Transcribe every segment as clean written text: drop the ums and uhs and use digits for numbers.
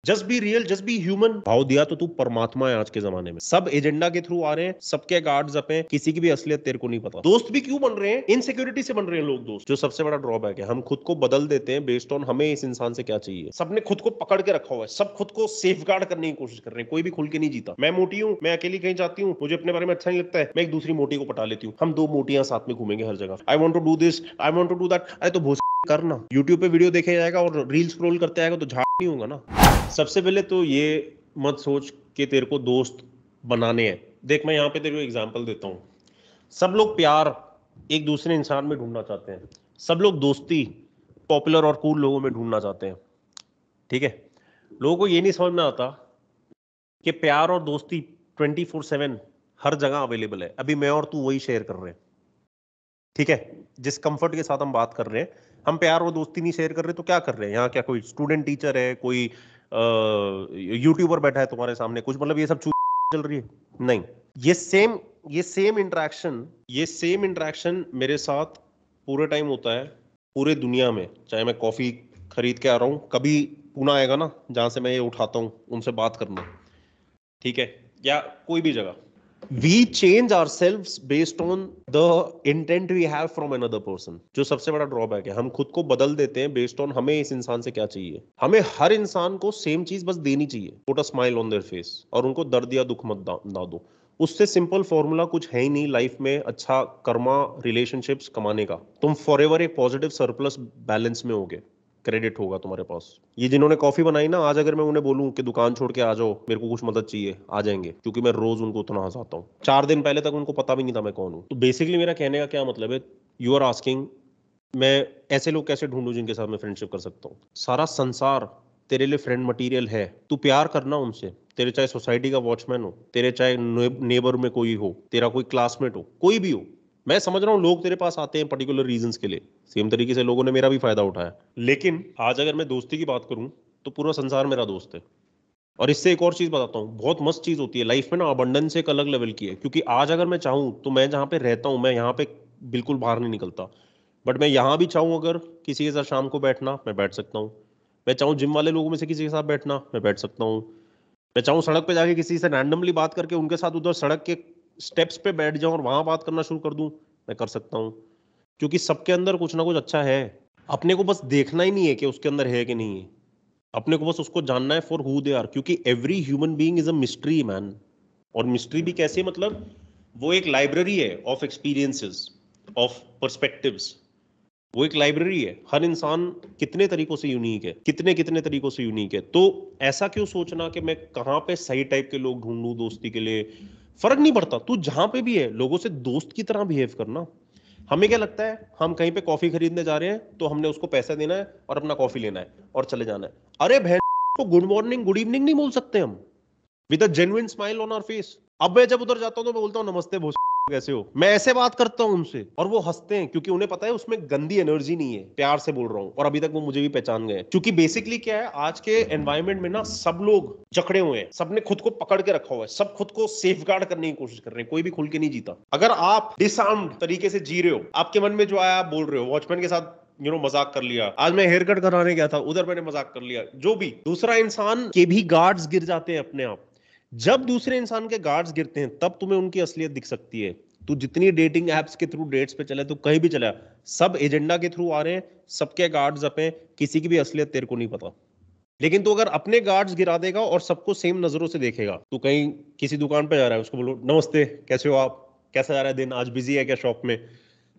Just be real, just be human. भाव दिया तो तू परमात्मा है आज के जमाने में। सब एजेंडा के थ्रू आ रहे हैं, सबके गार्ड्स अप हैं, किसी की भी असलियत तेरे को नहीं पता। दोस्त भी क्यों बन रहे हैं? इनसिक्योरिटी से बन रहे हैं लोग दोस्त। जो सबसे बड़ा ड्रॉबैक है, हम खुद को बदल देते हैं बेस्ड ऑन हमें इस इंसान से क्या चाहिए। सबने खुद को पकड़ के रखा हुआ है, सब खुद को सेफ गार्ड करने की कोशिश कर रहे हैं, कोई भी खुल के नहीं जीता। मैं मोटी हूं, मैं अकेली कहीं जाती हूँ, मुझे अपने बारे में अच्छा नहीं लगता है, मैं एक दूसरी मोटी को पटा लेती हूँ, हम दो मोटियां साथ में घूमेंगे हर जगह। I want to do this, I want to do that. अरे तो करना, यूट्यूब पे वीडियो देखे जाएगा और रील स्क्रॉल करते आएगा तो झाड़ नहीं होगा ना। सबसे पहले तो ये मत सोच कि तेरे को दोस्त बनाने हैं। देख, मैं यहाँ पे तेरे को एग्जांपल देता हूँ। सब लोग प्यार एक दूसरे इंसान में ढूंढना चाहते हैं, सब लोग दोस्ती पॉपुलर और कूल लोगों में ढूंढना चाहते हैं। ठीक है, लोगों को ये नहीं समझ में आता कि प्यार और दोस्ती 24/7 हर जगह अवेलेबल है। अभी मैं और तू वही शेयर कर रहे हैं। ठीक है, जिस कंफर्ट के साथ हम बात कर रहे हैं, हम प्यार और दोस्ती नहीं शेयर कर रहे तो क्या कर रहे हैं यहाँ? क्या कोई स्टूडेंट टीचर है, कोई यूट्यूबर बैठा है तुम्हारे सामने, कुछ मतलब ये सब चल रही है? नहीं। ये सेम इंटरेक्शन मेरे साथ पूरे टाइम होता है, पूरे दुनिया में। चाहे मैं कॉफी खरीद के आ रहा हूं, कभी पूना आएगा ना जहां से मैं ये उठाता हूं, उनसे बात करना, ठीक है, या कोई भी जगह, we change ourselves based on the intent we have from another person। जो सबसे बड़ा ड्रॉबैक है, हम खुद को बदल देते हैं बेस्ड ऑन हमें इस इंसान से क्या चाहिए। हमें हर इंसान को सेम चीज बस देनी चाहिए, put a smile on their face, और उनको दर्द या दुख मत ना दो। उससे सिंपल फॉर्मूला कुछ है ही नहीं लाइफ में अच्छा कर्मा रिलेशनशिप्स कमाने का। तुम फॉरएवर एक पॉजिटिव सरप्लस बैलेंस में होगे, क्रेडिट होगा तुम्हारे पास। ये जिन्होंने कॉफी बनाई ना, आज अगर मैं उन्हें बोलूं कि दुकान छोड़ के आ जाओ, मेरे को कुछ मदद चाहिए, आ जाएंगे, क्योंकि मैं रोज उनको उतना हंसाता हूँ। 4 दिन पहले तक उनको पता भी नहीं था मैं कौन हूँ। तो बेसिकली मेरा कहने का क्या मतलब है, यू आर आस्किंग मैं ऐसे लोग कैसे ढूंढूं जिनके साथ मैं फ्रेंडशिप कर सकता हूँ? सारा संसार तेरे लिए फ्रेंड मटेरियल है, तू प्यार करना उनसे। तेरे चाहे सोसाइटी का वॉचमैन हो, तेरे चाहे नेबर में कोई हो, तेरा कोई क्लासमेट हो, कोई भी हो। मैं समझ रहा हूँ लोग तेरे पास आते हैं पर्टिकुलर रीजंस के लिए, सेम तरीके से लोगों ने मेरा भी फायदा उठाया। लेकिन आज अगर मैं दोस्ती की बात करूं तो पूरा संसार मेरा दोस्त है। और इससे एक और चीज बताता हूँ, बहुत मस्त चीज होती है लाइफ में ना, अबंडेंस एक अलग लेवल की है। क्योंकि आज अगर मैं चाहूँ तो मैं जहाँ पे रहता हूँ, मैं यहाँ पे बिल्कुल बाहर नहीं निकलता, बट मैं यहाँ भी चाहूँ अगर किसी के साथ शाम को बैठना, मैं बैठ सकता हूँ। मैं चाहूँ जिम वाले लोगों में से किसी के साथ बैठना, मैं बैठ सकता हूँ। मैं चाहूँ सड़क पे जाके किसी से रैंडमली बात करके उनके साथ उधर सड़क के स्टेप्स पे बैठ जाऊं और वहां बात करना शुरू कर दूं, मैं कर सकता हूँ। क्योंकि सबके अंदर कुछ ना कुछ अच्छा है। अपने को बस देखना ही नहीं है कि उसके अंदर है कि नहीं है, अपने को बस उसको जानना है फॉर हु दे आर। क्योंकि every human being is a mystery man. और मिस्ट्री भी कैसे, मतलब वो एक लाइब्रेरी है ऑफ एक्सपीरियंसेस, ऑफ पर्सपेक्टिव्स। वो एक लाइब्रेरी है। हर इंसान कितने तरीकों से यूनिक है, कितने कितने तरीकों से यूनिक है। तो ऐसा क्यों सोचना कि मैं कहाँ पे सही टाइप के लोग ढूंढूं दोस्ती के लिए? फर्क नहीं पड़ता, तू जहां पे भी है लोगों से दोस्त की तरह बिहेव करना। हमें क्या लगता है, हम कहीं पे कॉफी खरीदने जा रहे हैं तो हमने उसको पैसा देना है और अपना कॉफी लेना है और चले जाना है। अरे बहन को गुड मॉर्निंग गुड इवनिंग नहीं बोल सकते हम with a genuine smile on our face? अब मैं जब उधर जाता हूं तो मैं बोलता हूँ नमस्ते भोस, कैसे हो? मैं ऐसे बात करता हूं उनसे और वो हंसते हैं, क्योंकि उन्हें पता है उसमें गंदी एनर्जी नहीं है, प्यार से बोल रहा हूं। और अभी तक वो मुझे भी पहचान गए। क्योंकि बेसिकली क्या है, आज के एनवायरनमेंट में ना सब लोग जकड़े हुए हैं, सबने खुद को पकड़ के रखा हुआ है, सब खुद को सेफ गार्ड करने की कोशिश कर रहे हैं, कोई भी खुल के नहीं जीता। अगर आप डिसआर्म्ड तरीके से जी रहे हो, आपके मन में जो आया आप बोल रहे हो, वॉचमैन के साथ मजाक कर लिया, आज मैं हेयर कट कराने गया था उधर मैंने मजाक कर लिया, जो भी, दूसरा इंसान के भी गार्ड्स गिर जाते हैं अपने आप। जब दूसरे इंसान के गार्ड्स गिरते हैं तब तुम्हें उनकी असलियत दिख सकती है। तू जितनी डेटिंग एप्स के थ्रू डेट्स पे चले, तू कहीं भी चला, सब एजेंडा के थ्रू आ रहे हैं, सबके गार्ड्स अप हैं, किसी की भी असलियत तेरे को नहीं पता। लेकिन तू अगर अपने गार्ड्स गिरा देगा और सबको सेम नजरों से देखेगा, तू कहीं किसी दुकान पे जा रहा है, उसको बोलो नमस्ते कैसे हो आप, कैसा जा रहा है दिन, आज बिजी है क्या शॉप में?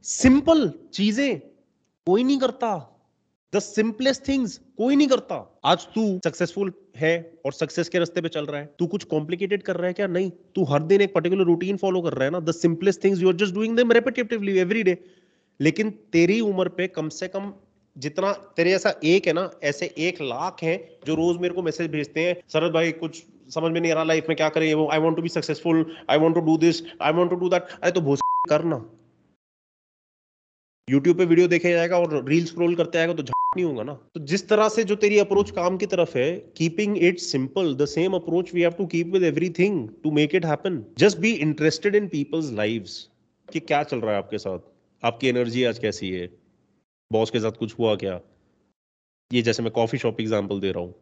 सिंपल चीजें कोई नहीं करता। द सिंपलेस्ट थिंग्स कोई नहीं करता। आज तू सक्सेसफुल है और सक्सेस के रास्ते पे चल रहा है, तू कुछ कॉम्प्लिकेटेड कर रहा है क्या? नहीं, तू हर दिन एक पर्टिकुलर रूटीन फॉलो कर रहा है ना। The simplest things you are just doing them repetitively every day. लेकिन तेरी उम्र पे कम से कम जितना तेरे ऐसा एक है ना, ऐसे 1 लाख हैं जो रोज मेरे को मैसेज भेजते हैं, शरद भाई कुछ समझ में नहीं आ रहा लाइफ में क्या करें, वो I want to be successful, I want to do this, I want to do that. अरे तो भोस करना, यूट्यूब पे वीडियो देखे जाएगा और रील स्क्रॉल करते आएगा तो नहीं होगा ना। तो जिस तरह से जो तेरी अप्रोच काम की तरफ है, keeping it simple, the same approach we have to keep with everything to make it happen. Just be interested in people's lives, कि क्या चल रहा है आपके साथ, आपकी एनर्जी आज कैसी है, बॉस के साथ कुछ हुआ क्या? ये जैसे मैं कॉफी शॉप एग्जांपल दे रहा हूँ,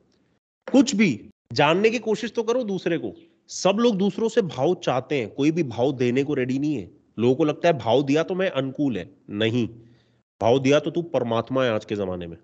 कुछ भी जानने की कोशिश तो करो दूसरे को। सब लोग दूसरों से भाव चाहते हैं, कोई भी भाव देने को रेडी नहीं है। लोगों को लगता है भाव दिया तो मैं अनुकूल है। नहीं, भाव दिया तो तू परमात्मा है आज के जमाने में,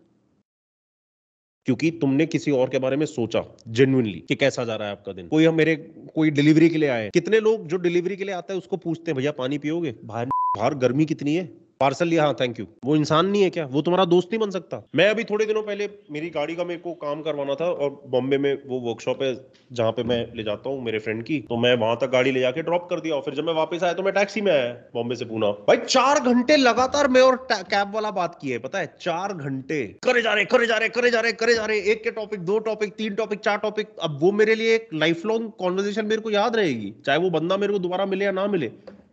क्योंकि तुमने किसी और के बारे में सोचा जेन्युइनली कि कैसा जा रहा है आपका दिन। कोई हम मेरे कोई डिलीवरी के लिए आए, कितने लोग जो डिलीवरी के लिए आता है उसको पूछते हैं भैया पानी पियोगे, बाहर बाहर गर्मी कितनी है, पार्सल लिया, हाँ थैंक यू। वो इंसान नहीं है क्या? वो तुम्हारा दोस्त नहीं बन सकता? मैं अभी थोड़े दिनों पहले मेरी गाड़ी का मेरे को काम करवाना था, और बॉम्बे में वो वर्कशॉप है जहां पे मैं ले जाता हूँ मेरे फ्रेंड की, तो मैं वहां तक गाड़ी ले जाके ड्रॉप कर दिया, और फिर जब मैं वापस आया तो मैं टैक्सी में आया बॉम्बे से पूना। भाई 4 घंटे लगातार मैं और कैब वाला बात किए, पता है? 4 घंटे करे जा रहे करे जा रहे करे जा रहे करे जा रहे, एक के टॉपिक, 2 टॉपिक, 3 टॉपिक, 4 टॉपिक। अब वो मेरे लिए एक लाइफ लॉन्ग कॉन्वर्जेशन मेरे को याद रहेगी, चाहे वो बंदा मेरे को दोबारा मिले या ना मिले।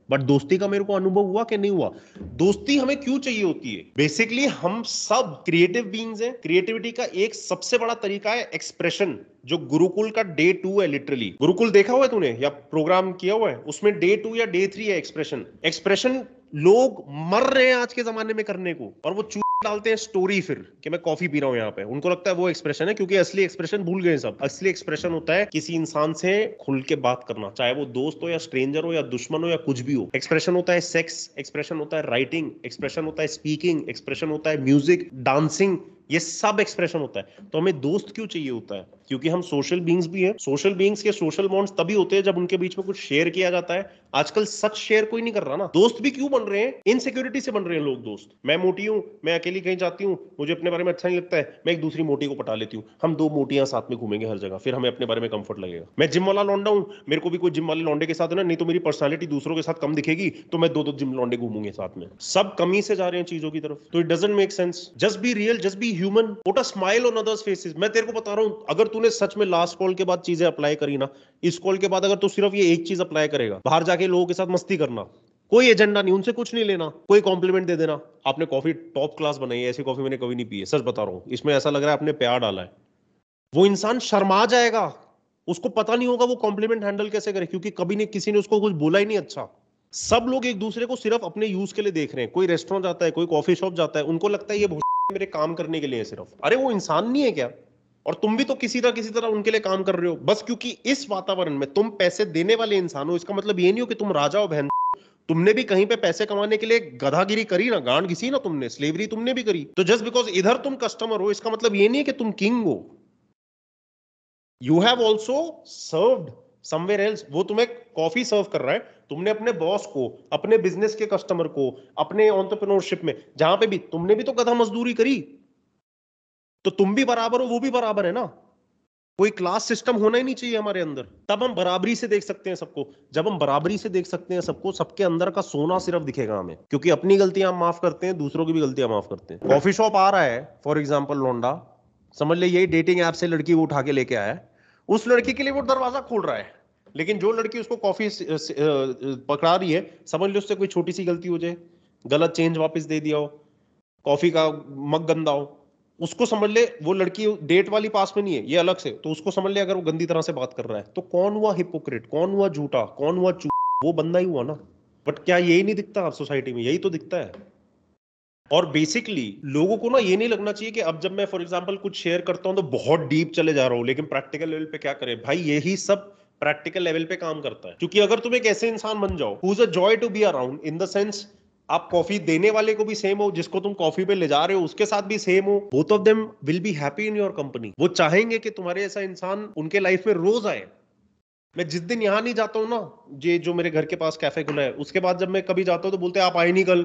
बट दोस्ती का मेरे को अनुभव हुआ कि नहीं हुआ? दोस्ती हमें क्यों चाहिए होती है? बेसिकली हम सब क्रिएटिव बीइंग्स हैं। क्रिएटिविटी का एक सबसे बड़ा तरीका है एक्सप्रेशन, जो गुरुकुल का डे 2 है। लिटरली गुरुकुल देखा हुआ है तूने या प्रोग्राम किया हुआ है? उसमें डे 2 या डे 3 है एक्सप्रेशन। एक्सप्रेशन लोग मर रहे हैं आज के जमाने में करने को, और वो डालते हैं स्टोरी फिर कि मैं कॉफी पी रहा हूं यहाँ पे। उनको लगता है वो एक्सप्रेशन है, क्योंकि असली एक्सप्रेशन भूल गए सब। असली एक्सप्रेशन होता है किसी इंसान से खुल के बात करना, चाहे वो दोस्त हो या स्ट्रेंजर हो या दुश्मन हो या कुछ भी हो। एक्सप्रेशन होता है सेक्स, एक्सप्रेशन होता है राइटिंग, एक्सप्रेशन होता है स्पीकिंग, एक्सप्रेशन होता है म्यूजिक, डांसिंग, ये सब एक्सप्रेशन होता है। तो हमें दोस्त क्यों चाहिए होता है? क्योंकि हम सोशल बीइंग्स भी हैं। सोशल बीइंग्स के सोशल बॉन्ड्स तभी होते हैं जब उनके बीच में कुछ शेयर किया जाता है। आजकल सच शेयर कोई नहीं कर रहा ना। दोस्त भी क्यों बन रहे हैं? इनसिक्योरिटी से बन रहे हैं लोग दोस्त। मैं मोटी हूं, मैं अकेली कहीं जाती हूं, मुझे अपने बारे में अच्छा नहीं लगता है, मैं एक दूसरी मोटी को पटा लेती हूं, हम 2 मोटियां साथ में घूमेंगे हर जगह, फिर हमें अपने बारे में कंफर्ट लगेगा। मैं जिम वाला लौंडा हूं, मेरे को भी कोई जिम वाले लौंडे के साथ है ना, नहीं तो मेरी पर्सनालिटी दूसरों के साथ कम दिखेगी, तो मैं 2 जिम लौंडे घूमूंगे साथ में। सब कमी से जा रहे हैं चीजों की तरफ, तो it doesn't make sense. Just be real, just be human, put a smile on others faces. मैं तेरे को बता रहा हूं, अगर तूने सच में लास्ट कॉल के बाद चीजें अप्लाई करी ना, इस कॉल के बाद अगर तू सिर्फ ये एक चीज अप्लाई करेगा, बाहर जाके लोगों के साथ मस्ती करना, कोई एजेंडा नहीं, उनसे कुछ नहीं लेना, कोई कॉम्प्लीमेंट दे देना, आपने कॉफी टॉप क्लास बनाई है, ऐसी कॉफी मैंने कभी नहीं पी है, सच बता रहा हूं, इसमें ऐसा लग रहा है आपने प्यार डाला है। वो इंसान शर्मा जाएगा, उसको पता नहीं होगा वो कॉम्प्लीमेंट हैंडल कैसे करे, क्योंकि कभी नहीं किसी ने उसको कुछ बोला ही नहीं अच्छा। सब लोग एक दूसरे को सिर्फ अपने यूज के लिए देख रहे हैं। कोई रेस्टोरेंट जाता है, कोई कॉफी शॉप जाता है, उनको लगता है ये मेरे काम करने के लिए है सिर्फ। अरे वो इंसान नहीं है क्या? और तुम भी तो किसी तरह उनके लिए काम कर रहे हो। बस क्योंकि इस वातावरण में तुम पैसे देने वाले इंसान हो, इसका मतलब ये नहीं हो कि तुम राजा हो बहन। तुमने भी कहीं पे पैसे कमाने के लिए गधागिरी करी ना, गांड घिसी ना तुमने, स्लेवरी तुमने भी करी। तो जस्ट बिकॉज इधर तुम कस्टमर हो, इसका मतलब ये नहीं है कि तुम किंग हो। You have also served somewhere else. वो तुम्हें कॉफी सर्व कर रहा है, तुमने अपने बॉस को, अपने बिजनेस के कस्टमर को, अपने एंटरप्रेन्योरशिप में जहां पे भी तुमने भी तो गधा मजदूरी करी, तो तुम भी बराबर हो, वो भी बराबर है ना। कोई क्लास सिस्टम होना ही नहीं चाहिए हमारे अंदर, तब हम बराबरी से देख सकते हैं सबको। जब हम बराबरी से देख सकते हैं सबको, सबके अंदर का सोना सिर्फ दिखेगा हमें, क्योंकि अपनी गलतियां हम माफ करते हैं, दूसरों की भी गलतियां माफ करते हैं। कॉफी शॉप आ रहा है फॉर एग्जाम्पल लौंडा, समझ ले यही डेटिंग ऐप से लड़की को उठा के लेके आया है, उस लड़की के लिए वो दरवाजा खोल रहा है, लेकिन जो लड़की उसको कॉफी पकड़ा रही है, समझ लो उससे कोई छोटी सी गलती हो जाए, गलत चेंज वापस दे दिया हो, कॉफी का मग गंदा हो, उसको समझ ले वो लड़की डेट वाली पास में नहीं है, ये अलग से, तो उसको समझ ले अगर वो गंदी तरह से बात कर रहा है, तो कौन हुआ हिपोक्रेट, कौन हुआ झूठा, कौन हुआ वो बंदा ही हुआ ना। बट क्या यही नहीं दिखता सोसाइटी में? यही तो दिखता है। और बेसिकली लोगों को ना ये नहीं लगना चाहिए कि अब जब मैं फॉर एग्जांपल कुछ शेयर करता हूं तो बहुत डीप चले जा रहा हूं, लेकिन प्रैक्टिकल लेवल पे क्या करें भाई? यही सब प्रैक्टिकल लेवल पे काम करता है। क्योंकि अगर तुम एक ऐसे इंसान बन जाओ who is a joy to be around, in the sense आप कॉफी देने वाले को भी सेम हो, जिसको तुम कॉफी पे ले जा रहे हो उसके साथ भी सेम हो, both of them will be happy in your company. वो चाहेंगे कि तुम्हारे ऐसा इंसान उनके लाइफ में रोज आए। मैं जिस दिन यहां नहीं जाता हूं ना, ये जो मेरे घर के पास कैफे खुला है, उसके बाद जब मैं कभी जाता हूं तो बोलते हैं आप आए नहीं कल,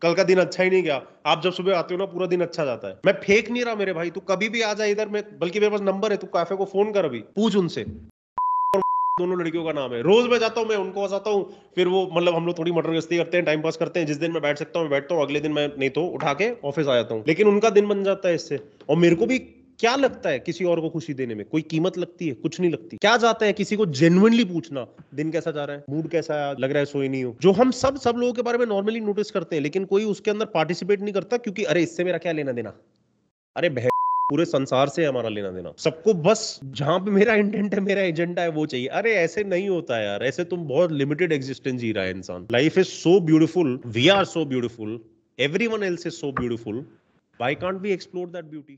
कल का दिन अच्छा ही नहीं गया। आप जब सुबह आते हो ना पूरा दिन अच्छा जाता है। मैं फेक नहीं रहा मेरे भाई, तू कभी भी आ जा इधर, मैं बल्कि मेरे पास नंबर है, तू कैफे को फोन कर, अभी पूछ उनसे, दोनों लड़कियों का नाम है। रोज मैं जाता हूँ, मैं उनको फंसाता हूँ, फिर वो मतलब हम लोग थोड़ी मटर गश्ती करते हैं, टाइम पास करते हैं। जिस दिन मैं बैठ सकता हूँ मैं बैठता हूँ, अगले दिन मैं नहीं तो उठा के ऑफिस आ जाता हूँ, लेकिन उनका दिन बन जाता है इससे। और मेरे को भी क्या लगता है, किसी और को खुशी देने में कोई कीमत लगती है? कुछ नहीं लगती। क्या जाता है किसी को जेन्युइनली पूछना, दिन कैसा जा रहा है, मूड कैसा है, लग रहा है सोई नहीं हो, जो हम सब लोगों के बारे में नॉर्मली नोटिस करते हैं, लेकिन कोई उसके अंदर पार्टिसिपेट नहीं करता, क्योंकि अरे इससे मेरा क्या लेना देना, अरे पूरे संसार से हमारा लेना देना, सबको बस जहां पे मेरा इंटेंट है, मेरा एजेंडा है वो चाहिए। अरे ऐसे नहीं होता है यार, ऐसे तुम बहुत लिमिटेड एग्जिस्टेंस जी रहा है इंसान। Life is so beautiful, we are so beautiful, everyone else is so beautiful, why can't we explore that beauty?